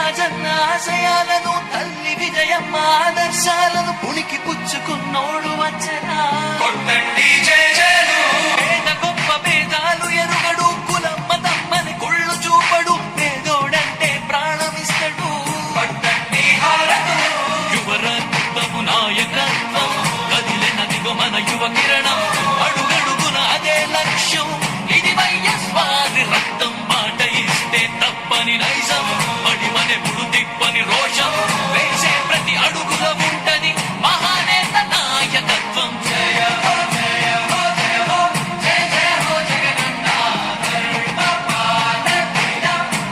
రాజన్న ఆశయాలను తల్లి విజయమ్మ ఆదర్శాలను పుణికి పుచ్చుకున్నోడు వచ్చరా పేద గొప్ప భేదాలు ఎరుగడు కులమ్మ తమ్మని కుళ్ళు చూపడు పేదోడంటే ప్రాణమిస్తడు యువరత్నము నాయకత్వం కదిలినదిగో మన యువ కిరణం అడుగడుగున అదే లక్ష్యం ఇది వైఎస్వారి రక్తం మాట ఇస్తే తప్పని నైజం పడిమనెప్పుడు తిప్పని రోషం వేసే ప్రతి అడుగుల ఉంటది మహానేత నాయకత్వం జయ హో జయ హో జయ హో జయ జయ హో జగనన్న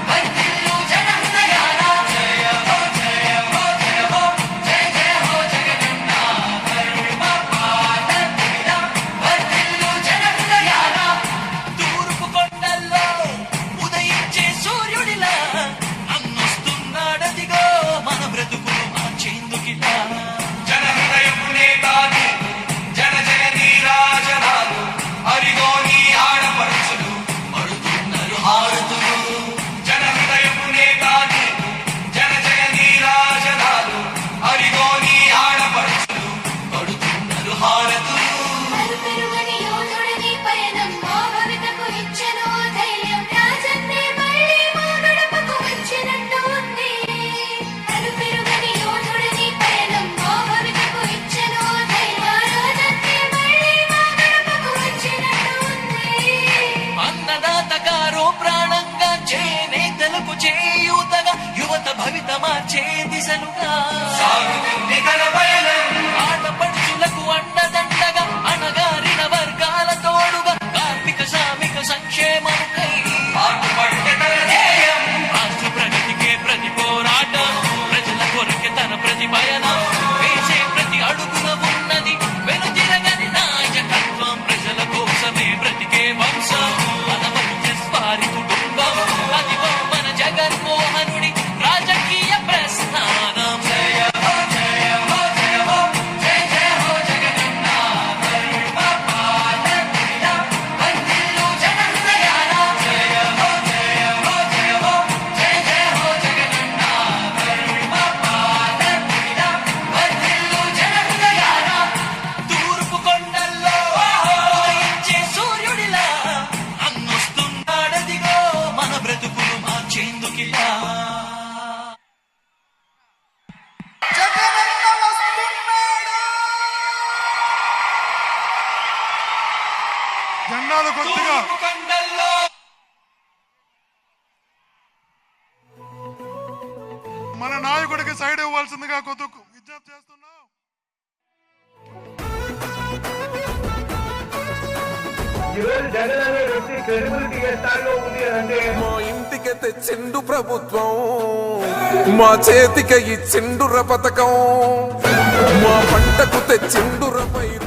వర్ధిల్లు జనహృదయాల జయ హో జయ హో జయ హో జయ జయ హో జగనన్న వర్ధిల్లు జనహృదయాల తూర్పు కొండల్లో ఉదయించే సూర్యుడిలా అన్నొస్తున్నాడదిగో మన బ్రతుకులు మార్చేందుకిలా జనహృదయపు నేతాలు జన జయ నీరాజనాలు అరిగో నీ ఆడపడుచులు పడుతున్నారు హారతులు జనహృదయపు నేతాలు జన జయ నీరాజనాలు అరిగో నీ ఆడపడుచులు పడుతున్నారు హారతులు అలుపెరుగని యోధుడిని పయనం మా భవితకు ఇచ్చెను ధైర్యం రాజన్నే మళ్ళీ మా గడపకు వచ్చినట్టు ఉంది అలుపెరుగని యోధుడిని పయనం మా భవితకు ఇచ్చెను ధైర్యం రాజన్నే మళ్ళీ మా గడపకు వచ్చినట్టు ఉంది అన్నదాత గారో ప్రాణంగా చేనేతలకు చేయూతగా యువత భవిత మార్చే దిశలుగా సాగుతుంది తన పయనం ఆడపడుచులకు అండదండగా అణగారిన వర్గాల తోడుగా కార్మిక శ్రామిక సంక్షేమముకై పాటుపడితే తన ధ్యేయం రాష్ట్ర ప్రగతికే ప్రతి పోరాటం ప్రజల కొరకే తన ప్రతి పయనం వేసే ప్రతి అడుగున ఉన్నది వెనుతిరగని నాయకత్వం ప్రజల కోసమే బ్రతికే వంశం మన వైఎస్వారి కుటుంబం అదిగో మన జగన్మోహనుడి రాజకీయ ప్రస్థానం జయ హో జయ హో జయ హో జయ జయ హో జగనన్న వర్ధిల్లు జనహృదయాల జయ హో జయ హో జయ హో జయ జయ హో జగనన్న వర్ధిల్లు జనహృదయాల తూర్పు కొండల్లో ఉదయించే సూర్యుడిలా అన్నొస్తున్నాడదిగో మన బ్రతుకులు మార్చేందుకిలా జగనన్న వస్తున్నాడు. జెండాలు కొద్దిగా తూర్పు కొండల్లో మన నాయకుడికి సైడ్ ఇవ్వాల్సిందిగా కొద్ది విజ్ఞప్తి చేస్తున్నాం. ఈరోజు జగన్ అనే వ్యక్తి క్రెడిబిలిటీ ఏ స్థాయిలో ఉంది అంటే మా ఇంటికి తెచ్చిండు ప్రభుత్వం మా చేతికి ఇచ్చిండుర పథకం మా పంటకు తెచ్చిండుర పైరు